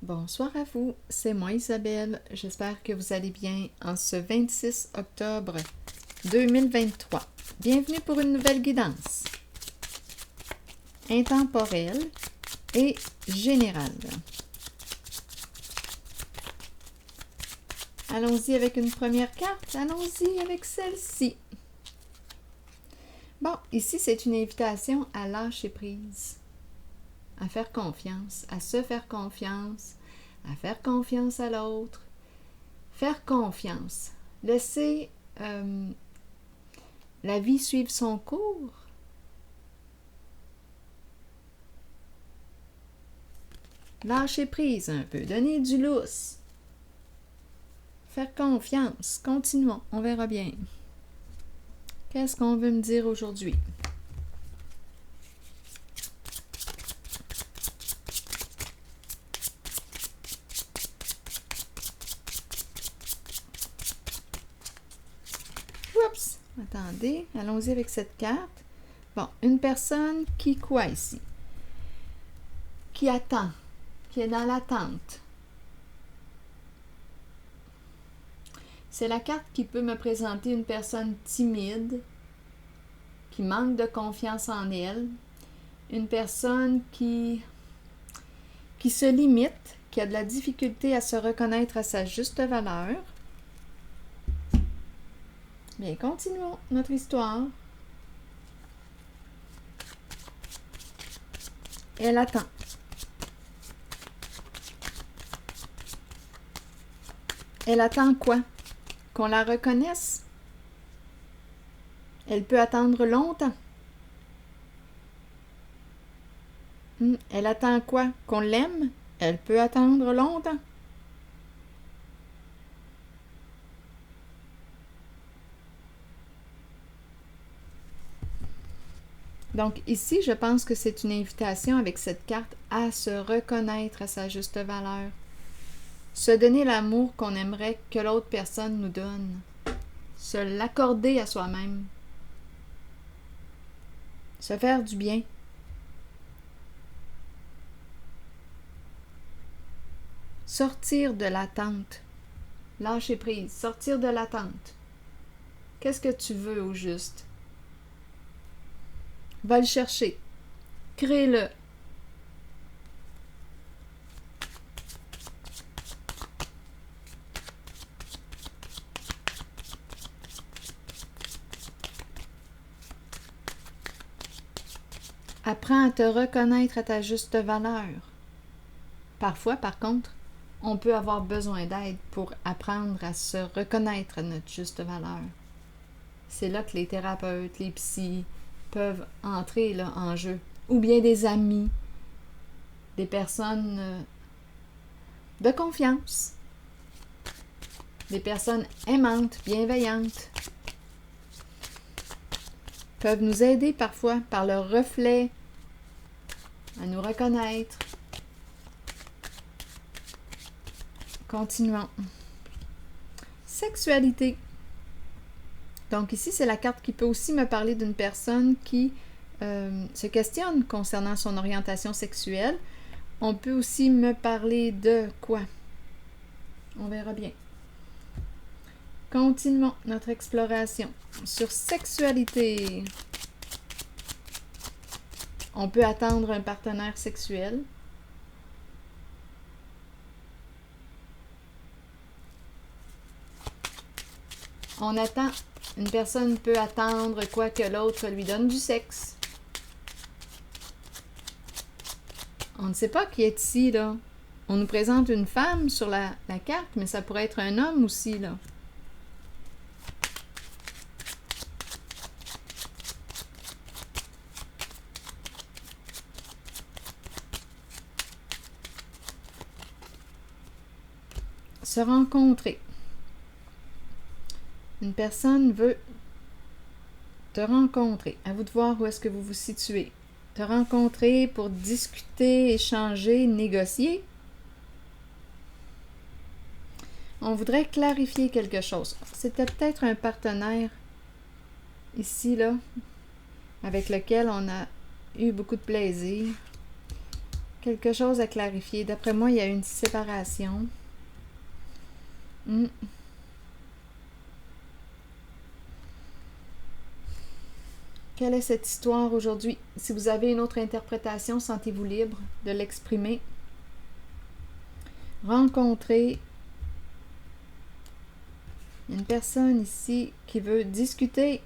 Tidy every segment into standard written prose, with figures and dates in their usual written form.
Bonsoir à vous, c'est moi Isabelle. J'espère que vous allez bien en ce 26 octobre 2023. Bienvenue pour une nouvelle guidance intemporelle et générale. Allons-y avec une première carte. Allons-y avec celle-ci. Bon, ici c'est une invitation à lâcher prise, à faire confiance, à se faire confiance, à faire confiance à l'autre. Faire confiance. Laisser la vie suivre son cours. Lâcher prise un peu. Donner du lousse. Faire confiance. Continuons. On verra bien. Qu'est-ce qu'on veut me dire aujourd'hui? Oups! Attendez. Allons-y avec cette carte. Bon, une personne qui quoi ici? Qui attend. Qui est dans l'attente. C'est la carte qui peut me présenter une personne timide, qui manque de confiance en elle, une personne qui se limite, qui a de la difficulté à se reconnaître à sa juste valeur. Bien, continuons notre histoire. Elle attend. Elle attend quoi? Qu'on la reconnaisse? Elle peut attendre longtemps. Elle attend quoi? Qu'on l'aime? Elle peut attendre longtemps. Donc ici, je pense que c'est une invitation avec cette carte à se reconnaître à sa juste valeur. Se donner l'amour qu'on aimerait que l'autre personne nous donne. Se l'accorder à soi-même. Se faire du bien. Sortir de l'attente. Lâcher prise. Sortir de l'attente. Qu'est-ce que tu veux au juste? Va le chercher. Crée-le. Apprends à te reconnaître à ta juste valeur. Parfois, par contre, on peut avoir besoin d'aide pour apprendre à se reconnaître à notre juste valeur. C'est là que les thérapeutes, les psys peuvent entrer là, en jeu. Ou bien des amis, des personnes de confiance, des personnes aimantes, bienveillantes, peuvent nous aider parfois par leur reflet à nous reconnaître. Continuons. Sexualité. Donc ici, c'est la carte qui peut aussi me parler d'une personne qui se questionne concernant son orientation sexuelle. On peut aussi me parler de quoi? On verra bien. Continuons notre exploration sur sexualité. On peut attendre un partenaire sexuel. On attend. Une personne peut attendre quoi que l'autre lui donne du sexe. On ne sait pas qui est ici, là. On nous présente une femme sur la carte, mais ça pourrait être un homme aussi, là. Se rencontrer. Une personne veut te rencontrer. À vous de voir où est-ce que vous vous situez. Te rencontrer pour discuter, échanger, négocier. On voudrait clarifier quelque chose. C'était peut-être un partenaire ici, là, avec lequel on a eu beaucoup de plaisir. quelque chose à clarifier. D'après moi, il y a une séparation. Quelle est cette histoire aujourd'hui? Si vous avez une autre interprétation, sentez-vous libre de l'exprimer. Rencontrer une personne ici qui veut discuter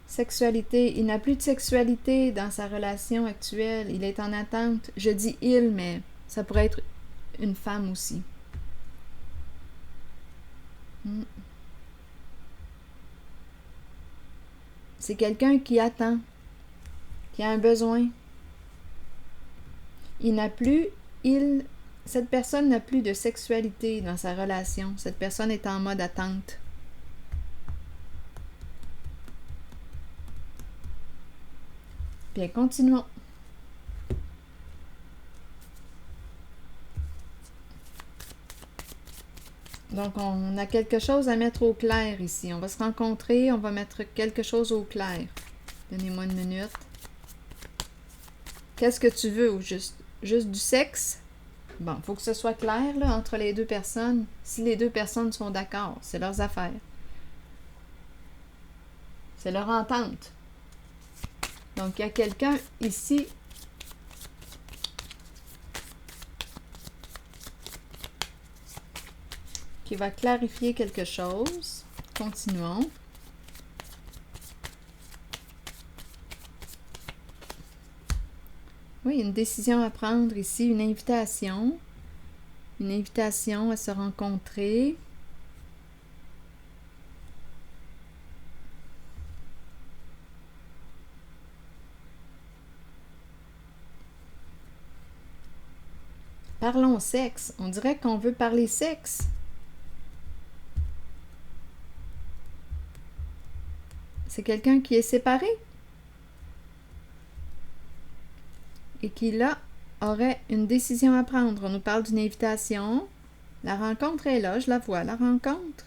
sexualité. Il n'a plus de sexualité dans sa relation actuelle. Il est en attente. Je dis il, mais ça pourrait être une femme aussi. C'est quelqu'un qui attend, qui a un besoin. Cette personne n'a plus de sexualité dans sa relation. Cette personne est en mode attente. Bien, continuons. Donc, on a quelque chose à mettre au clair ici. On va se rencontrer, on va mettre quelque chose au clair. Donnez-moi une minute. Qu'est-ce que tu veux au juste? Juste du sexe? Bon, il faut que ce soit clair là, entre les deux personnes. Si les deux personnes sont d'accord, c'est leurs affaires. C'est leur entente. Donc, il y a quelqu'un ici qui va clarifier quelque chose. Continuons. Oui, une décision à prendre ici, une invitation. Une invitation à se rencontrer. Parlons sexe. On dirait qu'on veut parler sexe. C'est quelqu'un qui est séparé et qui, là, aurait une décision à prendre. On nous parle d'une invitation. La rencontre est là, je la vois, la rencontre.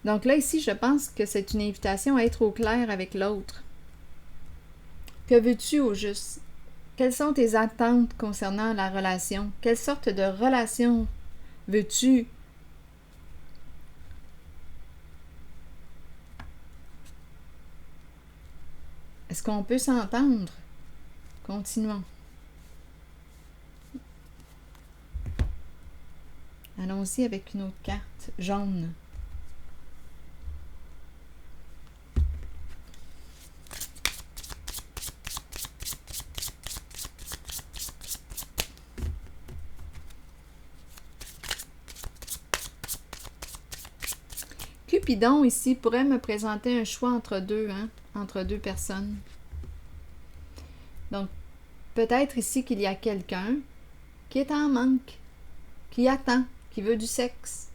Donc là, ici, je pense que c'est une invitation à être au clair avec l'autre. Que veux-tu au juste? Quelles sont tes attentes concernant la relation? Quelle sorte de relation veux-tu? Est-ce qu'on peut s'entendre? Continuons. Allons-y avec une autre carte jaune. Cupidon ici pourrait me présenter un choix entre deux, entre deux personnes. Donc, peut-être ici qu'il y a quelqu'un qui est en manque, qui attend, qui veut du sexe.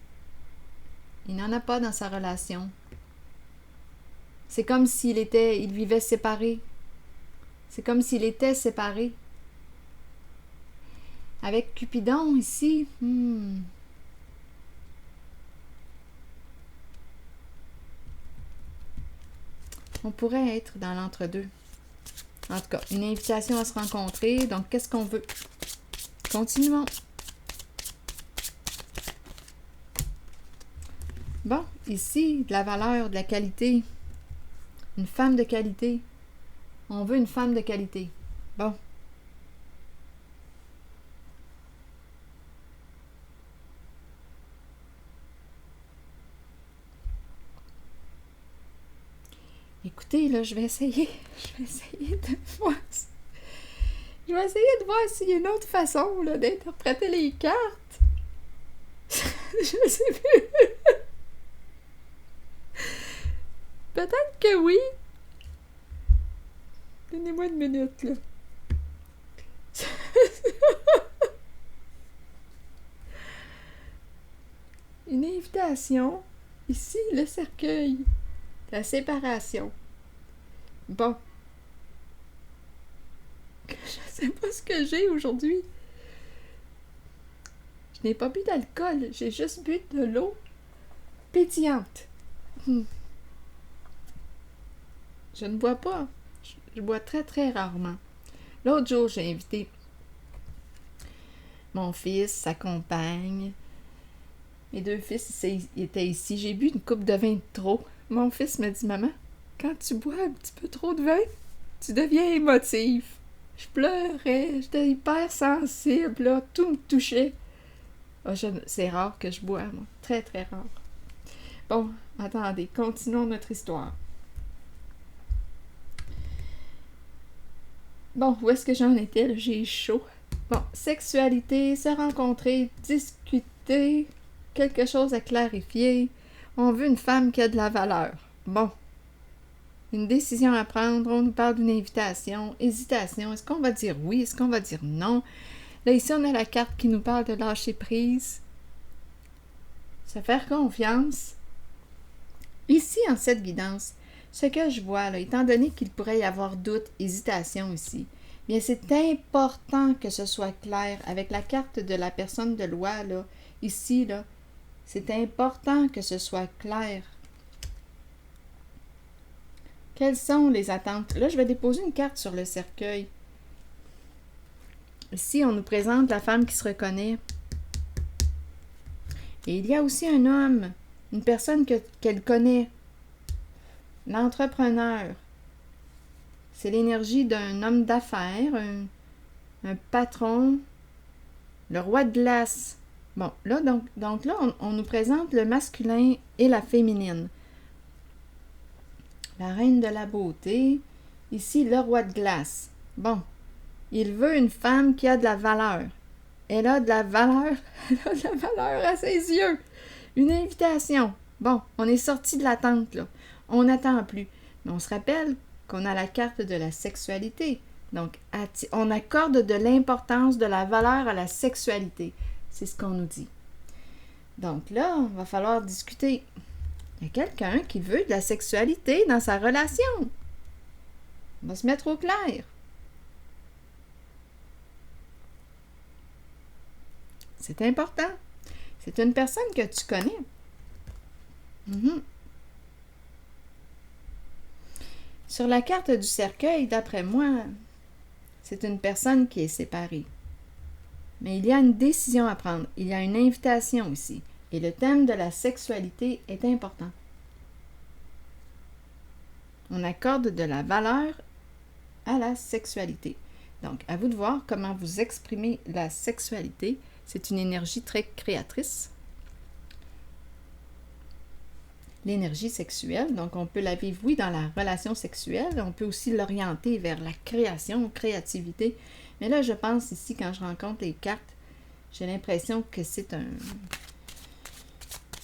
Il n'en a pas dans sa relation. C'est comme il vivait séparé. C'est comme s'il était séparé. Avec Cupidon ici, on pourrait être dans l'entre-deux. En tout cas, une invitation à se rencontrer. Donc, qu'est-ce qu'on veut? Continuons. Bon, ici, de la valeur, de la qualité. Une femme de qualité. On veut une femme de qualité. Bon. Écoutez, là, je vais essayer de voir. Je vais essayer de voir s'il y a une autre façon là, d'interpréter les cartes. Je sais plus. Peut-être que oui. Donnez-moi une minute, là. Une invitation. Ici, le cercueil. La séparation. Bon. Je sais pas ce que j'ai aujourd'hui. Je n'ai pas bu d'alcool. J'ai juste bu de l'eau pétillante. Je ne bois pas. Je bois très, très rarement. L'autre jour, j'ai invité mon fils, sa compagne. Mes 2 fils ils étaient ici. J'ai bu une coupe de vin de trop. Mon fils me dit, maman, quand tu bois un petit peu trop de vin, tu deviens émotive. Je pleurais, j'étais hyper sensible, là, tout me touchait. C'est rare que je bois, moi. Très, très rare. Bon, attendez, continuons notre histoire. Bon, où est-ce que j'en étais, là? J'ai chaud. Bon, sexualité, se rencontrer, discuter, quelque chose à clarifier. On veut une femme qui a de la valeur. Bon. Une décision à prendre, on nous parle d'une invitation, hésitation, est-ce qu'on va dire oui, est-ce qu'on va dire non? Là, ici, on a la carte qui nous parle de lâcher prise, se faire confiance. Ici, en cette guidance, ce que je vois, là, étant donné qu'il pourrait y avoir doute, hésitation ici, bien, c'est important que ce soit clair avec la carte de la personne de loi, là, ici, là, c'est important que ce soit clair. Quelles sont les attentes? Là, je vais déposer une carte sur le cercueil. Ici, on nous présente la femme qui se reconnaît. Et il y a aussi un homme, une personne qu'elle connaît. L'entrepreneur. C'est l'énergie d'un homme d'affaires, un patron, le roi de glace. Bon, là, donc là, on nous présente le masculin et la féminine. La reine de la beauté. Ici, le roi de glace. Bon, il veut une femme qui a de la valeur. Elle a de la valeur. Elle a de la valeur à ses yeux. Une invitation. Bon, on est sorti de l'attente, là. On n'attend plus. Mais on se rappelle qu'on a la carte de la sexualité. Donc, on accorde de l'importance, de la valeur à la sexualité. C'est ce qu'on nous dit. Donc là, il va falloir discuter. Il y a quelqu'un qui veut de la sexualité dans sa relation. On va se mettre au clair. C'est important. C'est une personne que tu connais. Sur la carte du cercueil, d'après moi, c'est une personne qui est séparée. Mais il y a une décision à prendre. Il y a une invitation ici. Et le thème de la sexualité est important. On accorde de la valeur à la sexualité. Donc, à vous de voir comment vous exprimez la sexualité. C'est une énergie très créatrice. L'énergie sexuelle, donc on peut la vivre, oui, dans la relation sexuelle. On peut aussi l'orienter vers la création, créativité. Mais là, je pense ici, quand je rencontre les cartes, j'ai l'impression que c'est un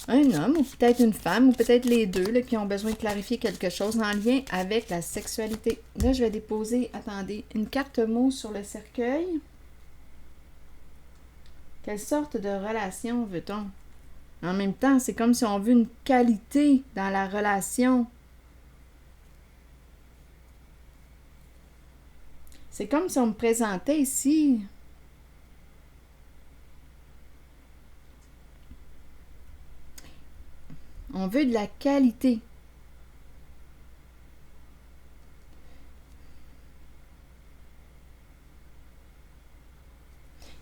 homme, ou peut-être une femme, ou peut-être les deux, là, qui ont besoin de clarifier quelque chose en lien avec la sexualité. Là, je vais déposer, attendez, une carte mot sur le cercueil. Quelle sorte de relation veut-on? En même temps, c'est comme si on veut une qualité dans la relation. C'est comme si on me présentait ici. On veut de la qualité.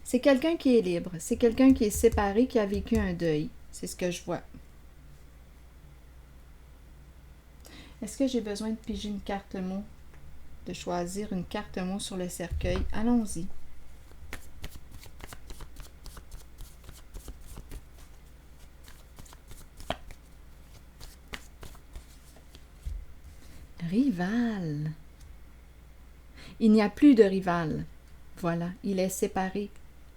C'est quelqu'un qui est libre. C'est quelqu'un qui est séparé, qui a vécu un deuil. C'est ce que je vois. Est-ce que j'ai besoin de piger une carte mot? De choisir une carte mot sur le cercueil? Allons-y. Rival. Il n'y a plus de rival. Voilà, il est séparé.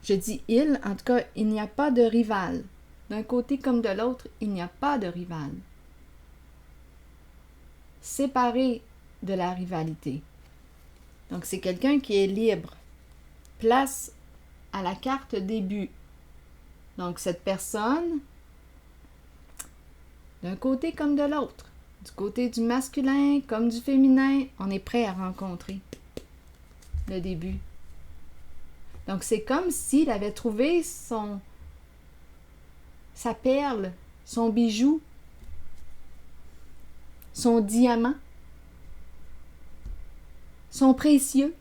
Je dis il, en tout cas, il n'y a pas de rival. D'un côté comme de l'autre, il n'y a pas de rival. Séparé de la rivalité. Donc, c'est quelqu'un qui est libre. Place à la carte début. Donc, cette personne, d'un côté comme de l'autre, du côté du masculin comme du féminin, on est prêt à rencontrer le début. Donc, c'est comme s'il avait trouvé sa perle, son bijou, son diamant. sont précieux.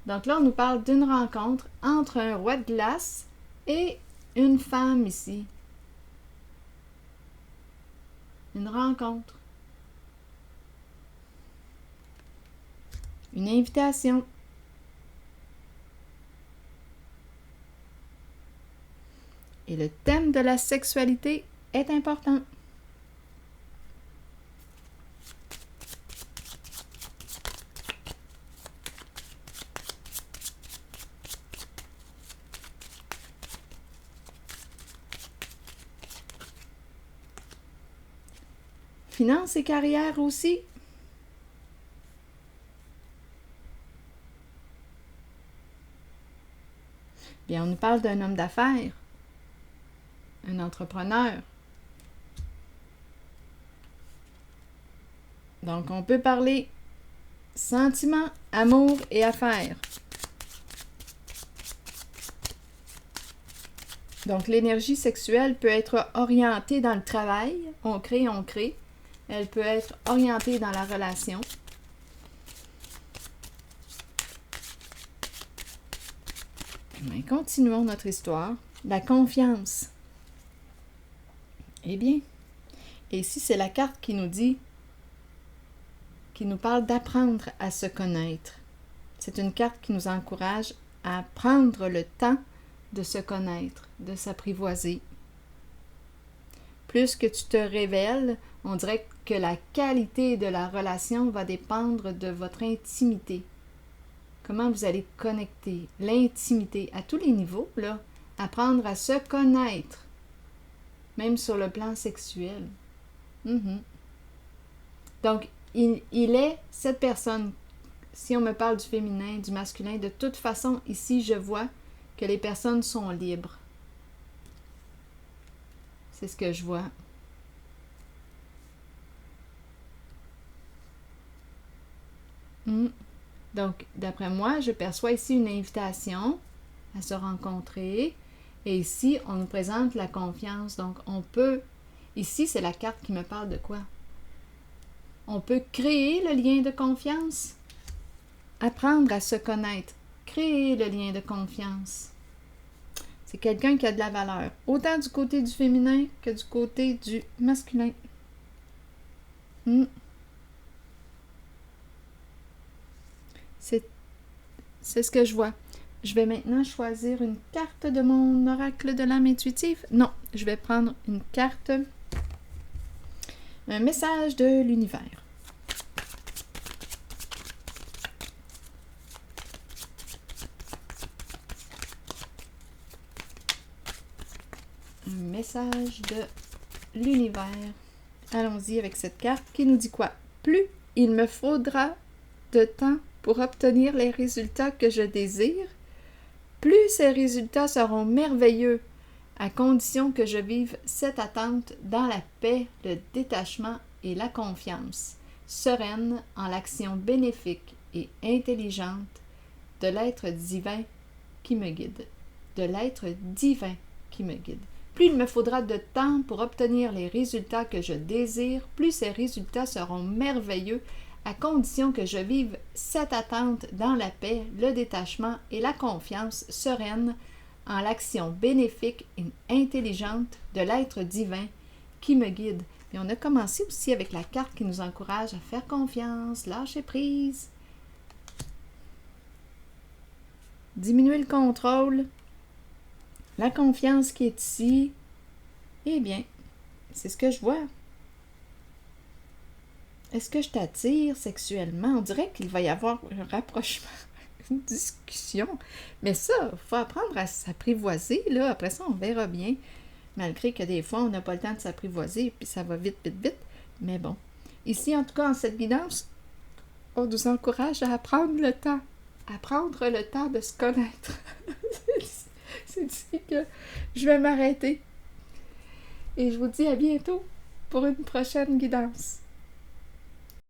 Donc là, on nous parle d'une rencontre entre un roi de glace et une femme ici. Une rencontre. Une invitation. Et le thème de la sexualité est important. Finances et carrière aussi. Bien, on nous parle d'un homme d'affaires, un entrepreneur. Donc, on peut parler sentiments, amour et affaires. Donc, l'énergie sexuelle peut être orientée dans le travail. On crée. Elle peut être orientée dans la relation. Mais continuons notre histoire. La confiance. Eh bien, et ici, c'est la carte qui nous dit, qui nous parle d'apprendre à se connaître. C'est une carte qui nous encourage à prendre le temps de se connaître, de s'apprivoiser. Plus que tu te révèles, on dirait que la qualité de la relation va dépendre de votre intimité. Comment vous allez connecter, l'intimité à tous les niveaux, là, apprendre à se connaître, même sur le plan sexuel. Donc, il est cette personne, si on me parle du féminin, du masculin, de toute façon, ici, je vois que les personnes sont libres. C'est ce que je vois. Donc, d'après moi, je perçois ici une invitation à se rencontrer. Et ici, on nous présente la confiance. Donc, on peut... Ici, c'est la carte qui me parle de quoi? On peut créer le lien de confiance. Apprendre à se connaître. Créer le lien de confiance. C'est quelqu'un qui a de la valeur. Autant du côté du féminin que du côté du masculin. C'est ce que je vois. Je vais maintenant choisir une carte de mon oracle de l'âme intuitive. Non, je vais prendre une carte, un message de l'univers. Un message de l'univers. Allons-y avec cette carte qui nous dit quoi? Plus il me faudra de temps pour obtenir les résultats que je désire, plus ces résultats seront merveilleux, à condition que je vive cette attente dans la paix, le détachement et la confiance, sereine en l'action bénéfique et intelligente de l'être divin qui me guide. De l'être divin qui me guide. Plus il me faudra de temps pour obtenir les résultats que je désire, plus ces résultats seront merveilleux, à condition que je vive cette attente dans la paix, le détachement et la confiance sereine en l'action bénéfique et intelligente de l'être divin qui me guide. Et on a commencé aussi avec la carte qui nous encourage à faire confiance, lâcher prise, diminuer le contrôle, la confiance qui est ici. Eh bien, c'est ce que je vois. Est-ce que je t'attire sexuellement? On dirait qu'il va y avoir un rapprochement, une discussion. Mais ça, il faut apprendre à s'apprivoiser, là. Après ça, on verra bien. Malgré que des fois, on n'a pas le temps de s'apprivoiser, puis ça va vite. Mais bon. Ici, en tout cas, en cette guidance, on nous encourage à prendre le temps. À prendre le temps de se connaître. C'est ici que je vais m'arrêter. Et je vous dis à bientôt pour une prochaine guidance.